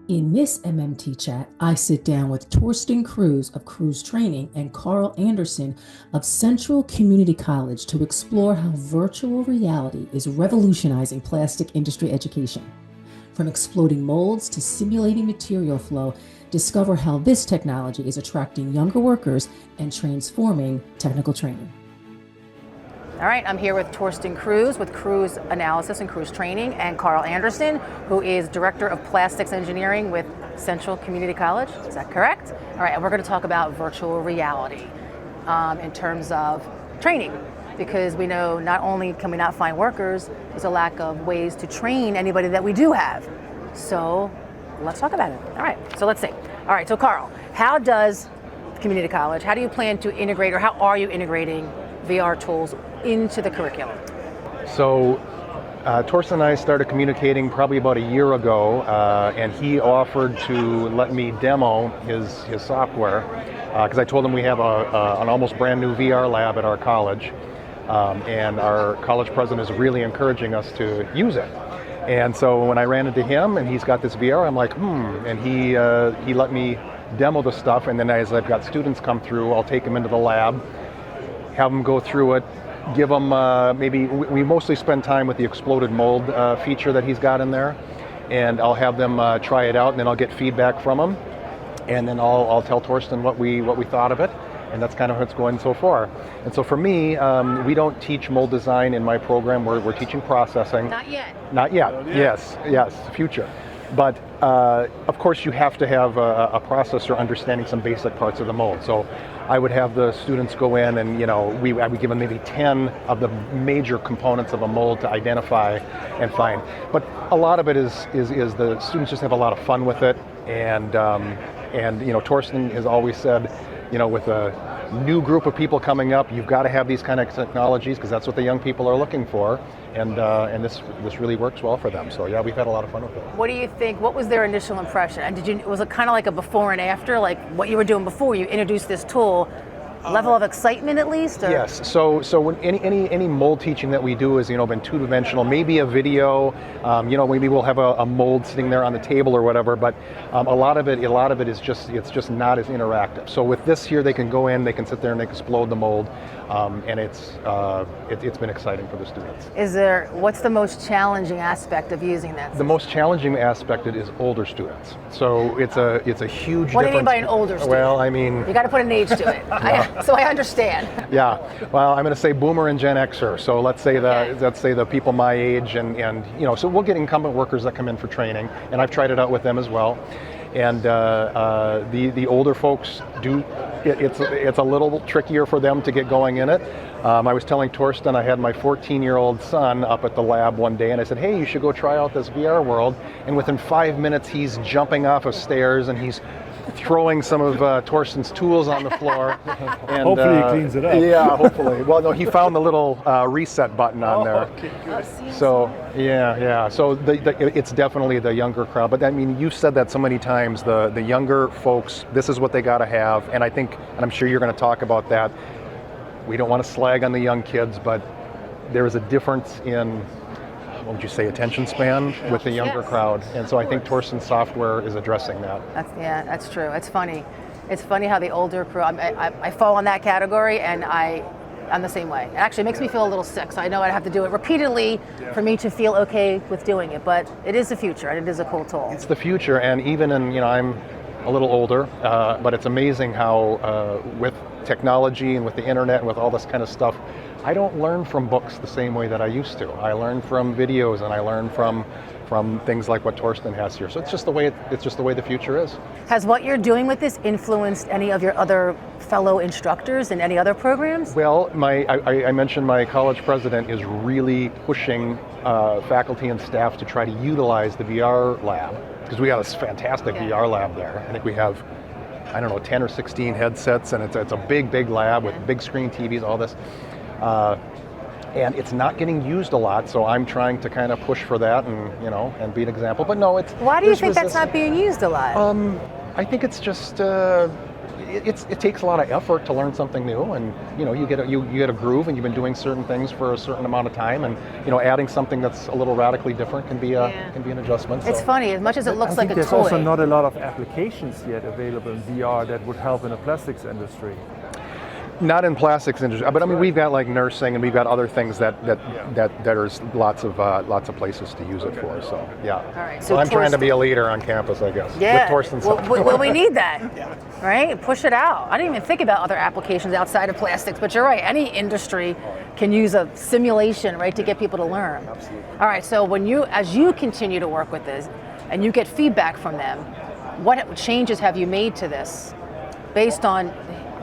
In this MMT chat, I sit down with Torsten Kruse of Kruse Training and Karl Anderson of Central Community College to explore how virtual reality is revolutionizing plastic industry education. From exploding molds to simulating material flow, discover how this technology is attracting younger workers and transforming technical training. All right, I'm here with Torsten Kruse with Kruse Analysis and Kruse Training, and Karl Anderson, who is Director of Plastics Engineering with Central Community College. Is that correct? All right, and we're going to talk about virtual reality in terms of training, because we know not only can we not find workers, there's a lack of ways to train anybody that we do have. So let's talk about it. All right, so let's see. All right, so Karl, how does community college, how do you plan to integrate, or how are you integrating VR tools into the curriculum? So Torsten and I started communicating probably about a year ago, and he offered to let me demo his software, because I told him we have an almost brand new VR lab at our college, and our college president is really encouraging us to use it. And so when I ran into him and he's got this VR, I'm like, and he let me demo the stuff, and then as I've got students come through, I'll take them into the lab, have them go through it, give them maybe, we mostly spend time with the exploded mold feature that he's got in there, and I'll have them try it out, and then I'll get feedback from them, and then I'll tell Torsten what we thought of it, and that's kind of how it's going so far. And so for me, we don't teach mold design in my program. We're teaching processing. Not yet. Not yet. Yes, future. But of course, you have to have a processor understanding some basic parts of the mold. So I would have the students go in, and I would give them maybe 10 of the major components of a mold to identify and find. But a lot of it is the students just have a lot of fun with it, and Torsten has always said, with a new group of people coming up, you've got to have these kind of technologies, because that's what the young people are looking for, and this really works well for them. So yeah, we've had a lot of fun with it. What do you think? What was their initial impression? And was it kind of like a before and after, like what you were doing before you introduced this tool? Level of excitement, at least? Or? Yes. So when any mold teaching that we do is been two-dimensional. Maybe a video. Maybe we'll have a mold sitting there on the table or whatever. But a lot of it is just not as interactive. So with this here, they can go in, they can sit there and they can explode the mold, and it's been exciting for the students. What's the most challenging aspect of using that? The most challenging aspect is older students. So it's a huge. What difference. do you mean by an older student? Well, I mean, you got to put an age to it. So I understand. Yeah, well, I'm going to say Boomer and Gen Xer. So let's say the people my age, and so we'll get incumbent workers that come in for training, and I've tried it out with them as well. And the older folks do. It's a little trickier for them to get going in it. I was telling Torsten, I had my 14-year-old son up at the lab one day, and I said, hey, you should go try out this VR world. And within 5 minutes, he's jumping off of stairs, and he's throwing some of Torsten's tools on the floor. And, hopefully he cleans it up. Yeah, hopefully. Well, no, he found the little reset button on there. Okay, good. So, yeah. So it's definitely the younger crowd. But I mean, you said that so many times, the younger folks, this is what they got to have. And I think, and I'm sure you're going to talk about that, we don't want to slag on the young kids, but there is a difference in, what would you say, attention span with the younger crowd. And so I think Torsten's software is addressing that. That's true. It's funny. It's funny how the older crew, I fall in that category, and I'm the same way. It actually makes me feel a little sick, so I know I'd have to do it repeatedly for me to feel okay with doing it. But it is the future, and it is a cool tool. It's the future, and even in, I'm a little older, but it's amazing how with technology and with the internet and with all this kind of stuff, I don't learn from books the same way that I used to. I learn from videos, and I learn from things like what Torsten has here. So it's just the way the future is. Has what you're doing with this influenced any of your other fellow instructors in any other programs? Well, I mentioned my college president is really pushing faculty and staff to try to utilize the VR lab, because we got this fantastic VR lab there. I think we have, 10 or 16 headsets, and it's a big lab with big screen TVs, all this. And it's not getting used a lot, so I'm trying to kind of push for that and be an example. But no, it's. Why do you think that's not being used a lot? I think it's just it takes a lot of effort to learn something new, and you get a groove, and you've been doing certain things for a certain amount of time, and adding something that's a little radically different can be an adjustment. It's funny, as much as it looks like a toy. There's also not a lot of applications yet available in VR that would help in the plastics industry. Not in plastics industry, but I mean, we've got like nursing, and we've got other things that there's lots of places to use it for. So yeah. All right. So well, I'm trying to be a leader on campus, I guess. Yeah. With Torsten's well, we need that. Right? Push it out. I didn't even think about other applications outside of plastics, but you're right. Any industry can use a simulation, right, to get people to learn. Absolutely. All right. So as you continue to work with this, and you get feedback from them, what changes have you made to this, based on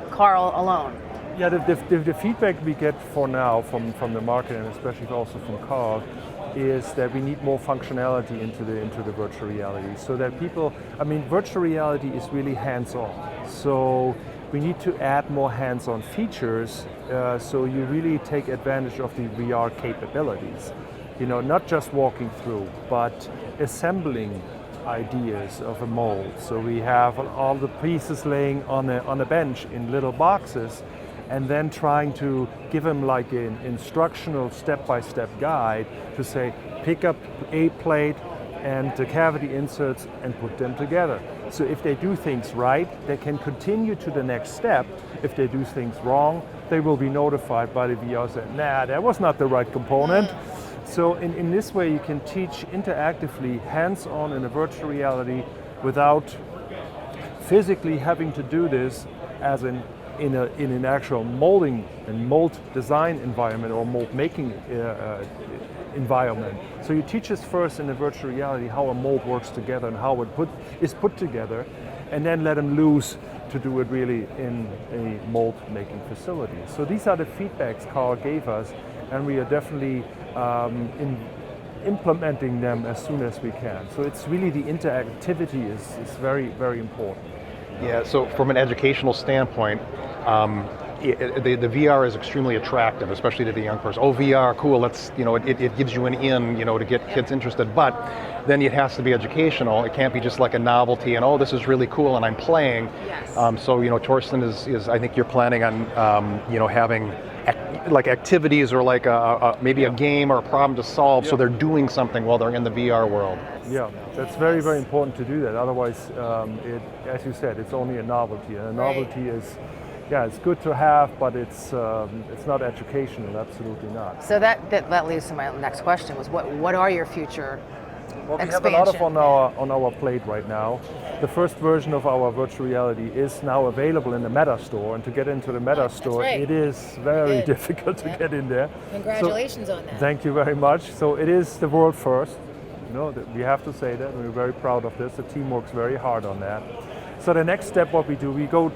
Karl alone? Yeah, the feedback we get for now from the market, and especially also from Karl, is that we need more functionality into the virtual reality, so that virtual reality is really hands-on. So we need to add more hands-on features, so you really take advantage of the VR capabilities. Not just walking through, but assembling ideas of a mold. So we have all the pieces laying on a bench in little boxes, and then trying to give them like an instructional step-by-step guide to say, pick up a plate and the cavity inserts and put them together. So if they do things right, they can continue to the next step. If they do things wrong, they will be notified by the VR saying, nah, that was not the right component. So in this way, you can teach interactively, hands-on in a virtual reality, without physically having to do this as in an actual molding and mold design environment or mold making environment. So you teach us first in the virtual reality how a mold works together and how it is put together, and then let them loose to do it really in a mold making facility. So these are the feedbacks Karl gave us, and we are definitely implementing them as soon as we can. So it's really the interactivity is very, very important. Yeah, so from an educational standpoint, the VR is extremely attractive, especially to the young person. Oh, VR, cool, let's, it gives you an in, to get kids interested, but then it has to be educational. It can't be just like a novelty and, oh, this is really cool and I'm playing. Yes. So, Torsten is, I think you're planning on, having like activities or like maybe a game or a problem to solve, so they're doing something while they're in the VR world. Yeah, that's very, very important to do that. Otherwise, as you said, it's only a novelty. And a novelty is, it's good to have, but it's not educational, absolutely not. So that leads to my next question, was what are your future Well, we expansion? have a lot on our plate right now. The first version of our virtual reality is now available in the Meta store, and to get into the Meta store, right. it is very difficult to get in there. Congratulations on that. Thank you very much. So it is the world first. We have to say that. We're very proud of this. The team works very hard on that. So the next step, what we do, we go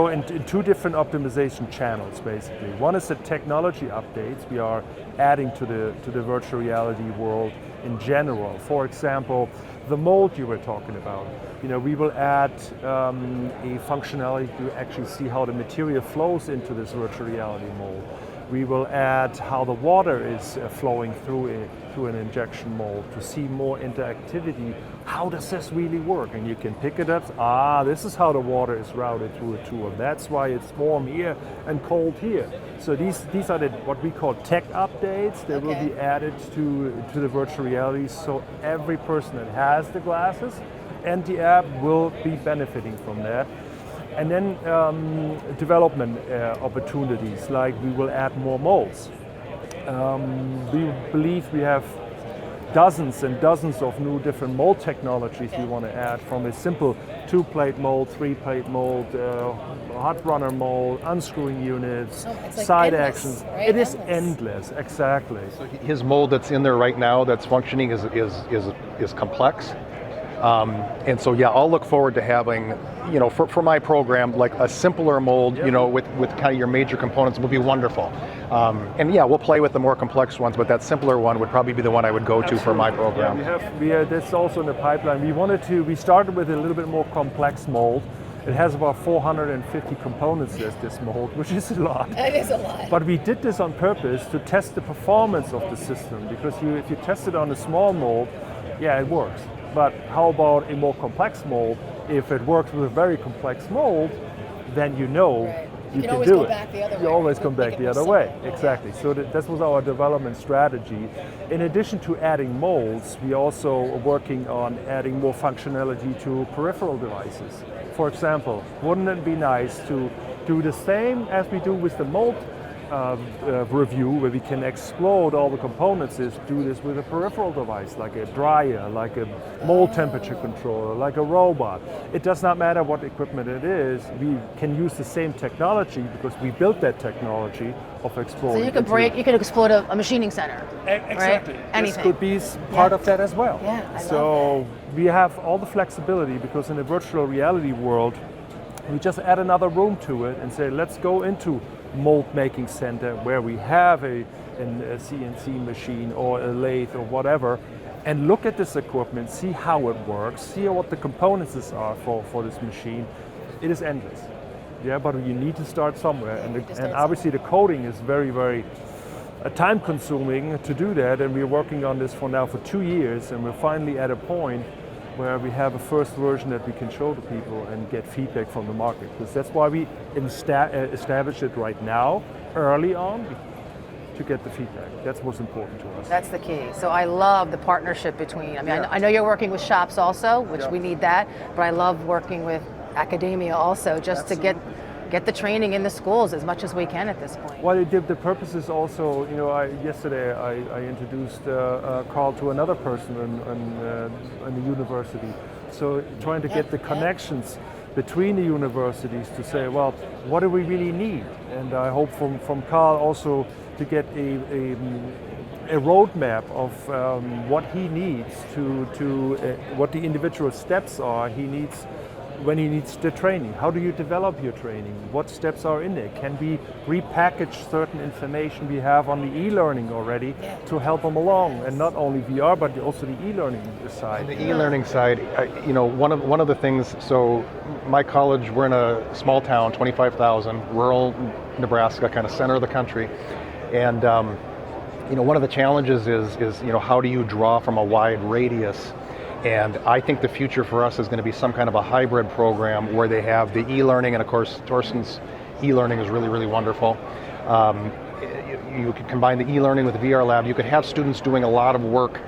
in two different optimization channels, basically. One is the technology updates we are adding to the virtual reality world in general. For example, the mold you were talking about. We will add a functionality to actually see how the material flows into this virtual reality mold. We will add how the water is flowing through an injection mold to see more interactivity. How does this really work? And you can pick it up. This is how the water is routed through a tool. That's why it's warm here and cold here. So these are what we call tech updates. They will be added to the virtual reality. So every person that has the glasses and the app will be benefiting from that. And then development opportunities, like we will add more molds. We believe we have dozens and dozens of new different mold technologies we want to add, from a simple 2-plate mold, 3-plate mold, hot runner mold, unscrewing units, like side endless, actions. right? It is endless, exactly. So his mold that's in there right now that's functioning is complex. And so, I'll look forward to having, for my program, like a simpler mold, with kind of your major components would be wonderful. And we'll play with the more complex ones, but that simpler one would probably be the one I would go to for my program. We have this also in the pipeline. We started with a little bit more complex mold. It has about 450 components, this mold, which is a lot. It is a lot. But we did this on purpose to test the performance of the system, because if you test it on a small mold, it works. But how about a more complex mold? If it works with a very complex mold, then you know Right. you can can always do go it. back the other You way, always right? come Make back it the more other way. simple. Exactly. So that was our development strategy. In addition to adding molds, we also are working on adding more functionality to peripheral devices. For example, wouldn't it be nice to do the same as we do with the mold review, where we can explode all the components, is do this with a peripheral device, like a dryer, like a mold temperature controller, like a robot. It does not matter what equipment it is, we can use the same technology because we built that technology of exploding. So you could explode a machining center. Exactly. Right? This Anything. could be part Yeah. of that as well. Yeah, I so love we have all the flexibility, because in a virtual reality world, we just add another room to it and say, let's go into mold making center where we have a CNC machine or a lathe or whatever, and look at this equipment, see how it works, see what the components are for this machine. It is endless. Yeah, but you need to start somewhere, and obviously the coding is very, very time consuming to do that, and we're working on this for 2 years, and we're finally at a point where we have a first version that we can show to people and get feedback from the market. Because that's why we establish it right now, early on, to get the feedback. That's what's important to us. That's the key. So I love the partnership between, I know you're working with shops also, which we need that, but I love working with academia also, just to get the training in the schools as much as we can at this point. Well, the purpose is also, yesterday I introduced Karl to another person in the university. So trying to get the connections between the universities to say, well, what do we really need? And I hope from Karl also to get a roadmap of what he needs what the individual steps are he needs when he needs the training. How do you develop your training? What steps are in there? Can we repackage certain information we have on the e-learning already to help them along? And not only VR, but also the e-learning side. On the e-learning side, one of the things, so my college, we're in a small town, 25,000, rural Nebraska, kind of center of the country. And one of the challenges is how do you draw from a wide radius? And I think the future for us is going to be some kind of a hybrid program where they have the e-learning, and of course Torsten's e-learning is really, really wonderful. You could combine the e-learning with the VR lab. You could have students doing a lot of work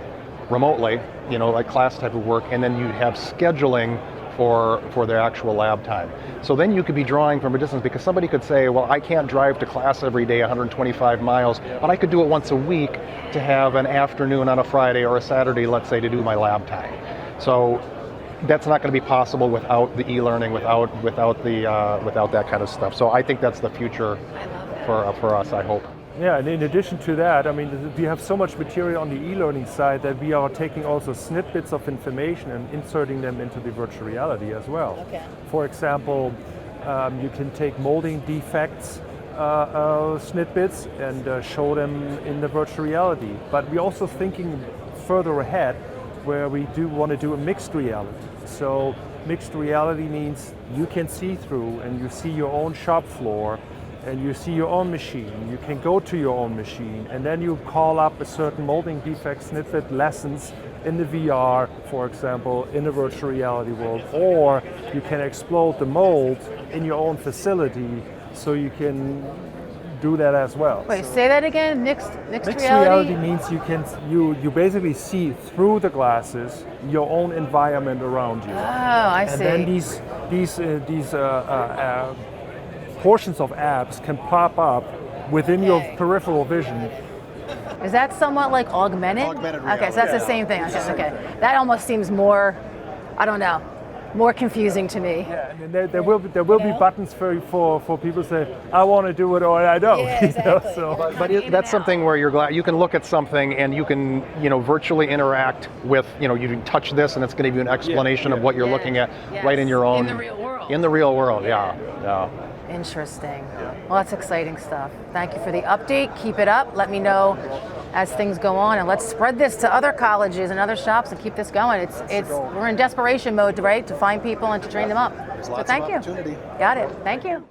remotely, like class type of work, and then you'd have scheduling for their actual lab time. So then you could be drawing from a distance, because somebody could say, well, I can't drive to class every day 125 miles, but I could do it once a week to have an afternoon on a Friday or a Saturday, let's say, to do my lab time. So that's not going to be possible without the e-learning, without that kind of stuff. So I think that's the future for us, I hope. Yeah, and in addition to that, we have so much material on the e-learning side that we are taking also snippets of information and inserting them into the virtual reality as well. Okay. For example, you can take molding defects snippets and show them in the virtual reality. But we're also thinking further ahead, where we do want to do a mixed reality. So mixed reality means you can see through and you see your own shop floor, and you see your own machine. You can go to your own machine, and then you call up a certain molding defect snippet lessons in the VR, for example, in a virtual reality world, or you can explode the mold in your own facility, so you can do that as well. Wait, say that again. Mixed Mixed reality means you basically see through the glasses your own environment around you. Oh, I see. And then these portions of apps can pop up within your peripheral vision. Is that somewhat like augmented? Augmented reality. Okay, so that's the same thing. Okay. That almost seems more, I don't know, more confusing to me. Yeah, and there will be buttons for people to say, I want to do it or I don't. Yeah, exactly. But that's something where you can look at something and you can virtually interact with, you can touch this and it's going to give you an explanation of what you're looking at right in your own. In the real world. In the real world, yeah. Interesting. Well, that's exciting stuff. Thank you for the update. Keep it up. Let me know as things go on, and let's spread this to other colleges and other shops and keep this going. We're in desperation mode, right, to find people and to train them up. So thank you. Got it. Thank you.